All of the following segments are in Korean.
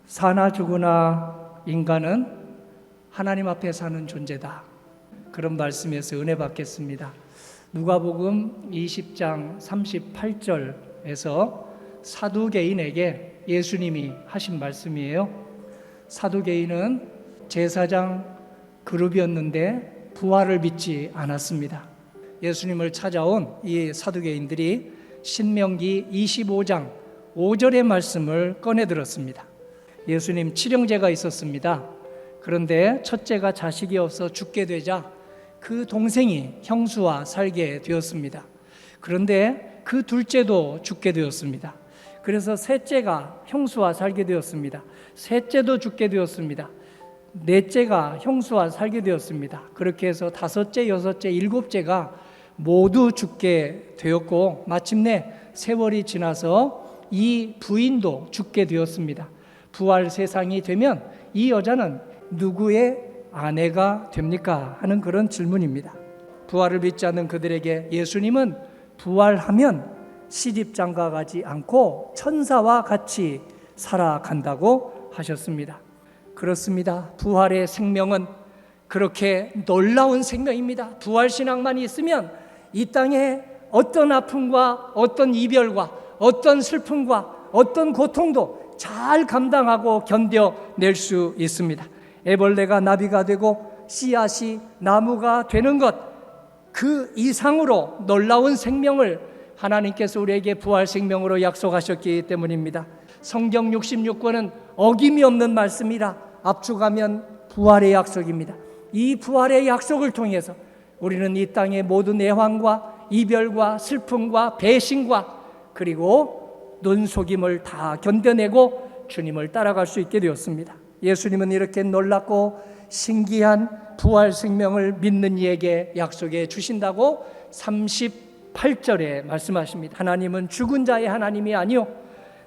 사나 죽으나 인간은 하나님 앞에 사는 존재다. 그런 말씀에서 은혜 받겠습니다. 누가복음 20장 38절에서 사두개인에게 예수님이 하신 말씀이에요. 사두개인은 제사장 그룹이었는데 부활을 믿지 않았습니다. 예수님을 찾아온 이 사두개인들이 신명기 25장 5절의 말씀을 꺼내 들었습니다. 예수님 칠형제가 있었습니다. 그런데 첫째가 자식이 없어 죽게 되자 그 동생이 형수와 살게 되었습니다. 그런데 그 둘째도 죽게 되었습니다. 그래서 셋째가 형수와 살게 되었습니다. 셋째도 죽게 되었습니다. 넷째가 형수와 살게 되었습니다. 그렇게 해서 다섯째, 여섯째, 일곱째가 모두 죽게 되었고 마침내 세월이 지나서 이 부인도 죽게 되었습니다. 부활 세상이 되면 이 여자는 누구의 아내가 됩니까? 하는 그런 질문입니다. 부활을 믿지 않는 그들에게 예수님은 부활하면 시집장가 가지 않고 천사와 같이 살아간다고 하셨습니다. 그렇습니다. 부활의 생명은 그렇게 놀라운 생명입니다. 부활신앙만 있으면 이 땅에 어떤 아픔과 어떤 이별과 어떤 슬픔과 어떤 고통도 잘 감당하고 견뎌낼 수 있습니다. 애벌레가 나비가 되고 씨앗이 나무가 되는 것, 그 이상으로 놀라운 생명을 하나님께서 우리에게 부활 생명으로 약속하셨기 때문입니다. 성경 66권은 어김이 없는 말씀이라 압축하면 부활의 약속입니다. 이 부활의 약속을 통해서 우리는 이 땅의 모든 애환과 이별과 슬픔과 배신과 그리고 눈속임을 다 견뎌내고 주님을 따라갈 수 있게 되었습니다. 예수님은 이렇게 놀랍고 신기한 부활 생명을 믿는 이에게 약속해 주신다고 38절에 말씀하십니다. 하나님은 죽은 자의 하나님이 아니요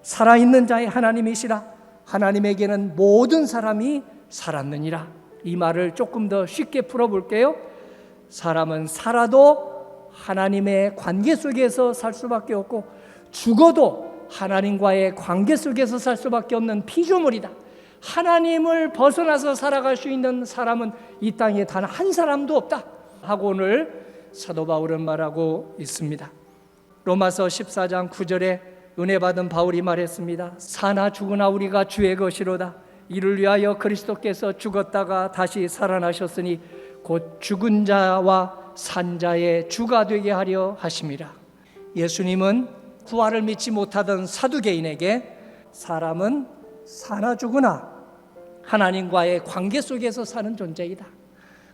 살아있는 자의 하나님이시라. 하나님에게는 모든 사람이 살았느니라. 이 말을 조금 더 쉽게 풀어볼게요. 사람은 살아도 하나님의 관계 속에서 살 수밖에 없고 죽어도 하나님과의 관계 속에서 살 수밖에 없는 피조물이다. 하나님을 벗어나서 살아갈 수 있는 사람은 이 땅에 단 한 사람도 없다 하고 오늘 사도 바울은 말하고 있습니다. 로마서 14장 9절에 은혜 받은 바울이 말했습니다. 사나 죽으나 우리가 주의 것이로다. 이를 위하여 그리스도께서 죽었다가 다시 살아나셨으니 곧 죽은 자와 산 자의 주가 되게 하려 하심이라. 예수님은 부활을 믿지 못하던 사두개인에게 사람은 사나 죽으나 하나님과의 관계 속에서 사는 존재이다.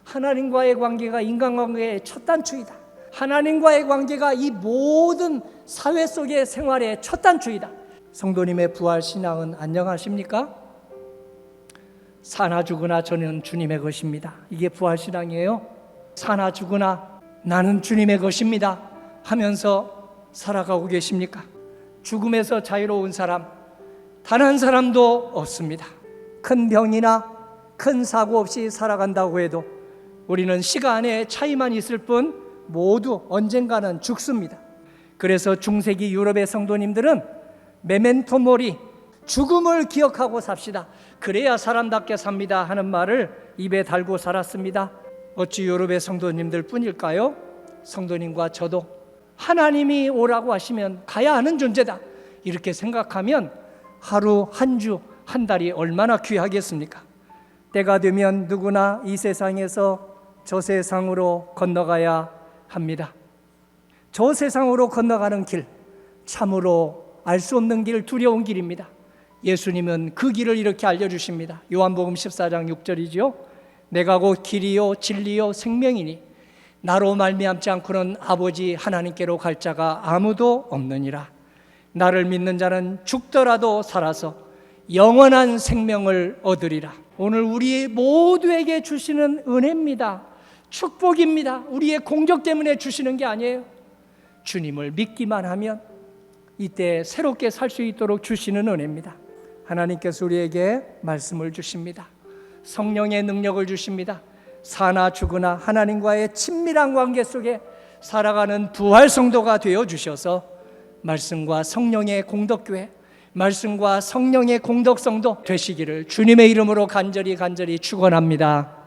하나님과의 관계가 인간관계의 첫 단추이다. 하나님과의 관계가 이 모든 사회 속의 생활의 첫 단추이다. 성도님의 부활 신앙은 안녕하십니까? 사나 죽으나 저는 주님의 것입니다. 이게 부활 신앙이에요. 사나 죽으나 나는 주님의 것입니다 하면서 살아가고 계십니까? 죽음에서 자유로운 사람 단 한 사람도 없습니다. 큰 병이나 큰 사고 없이 살아간다고 해도 우리는 시간의 차이만 있을 뿐 모두 언젠가는 죽습니다. 그래서 중세기 유럽의 성도님들은 메멘토 모리, 죽음을 기억하고 삽시다. 그래야 사람답게 삽니다 하는 말을 입에 달고 살았습니다. 어찌 유럽의 성도님들 뿐일까요? 성도님과 저도 하나님이 오라고 하시면 가야 하는 존재다 이렇게 생각하면 하루 한 주 한 달이 얼마나 귀하겠습니까? 때가 되면 누구나 이 세상에서 저 세상으로 건너가야 합니다. 저 세상으로 건너가는 길, 참으로 알 수 없는 길, 두려운 길입니다. 예수님은 그 길을 이렇게 알려주십니다. 요한복음 14장 6절이죠. 내가 곧 길이요 진리요 생명이니 나로 말미암지 않고는 아버지 하나님께로 갈 자가 아무도 없느니라. 나를 믿는 자는 죽더라도 살아서 영원한 생명을 얻으리라. 오늘 우리 모두에게 주시는 은혜입니다. 축복입니다. 우리의 공적 때문에 주시는 게 아니에요. 주님을 믿기만 하면 이때 새롭게 살 수 있도록 주시는 은혜입니다. 하나님께서 우리에게 말씀을 주십니다. 성령의 능력을 주십니다. 사나 죽으나 하나님과의 친밀한 관계 속에 살아가는 부활 성도가 되어 주셔서 말씀과 성령의 공덕교회, 말씀과 성령의 공덕성도 되시기를 주님의 이름으로 간절히 축원합니다.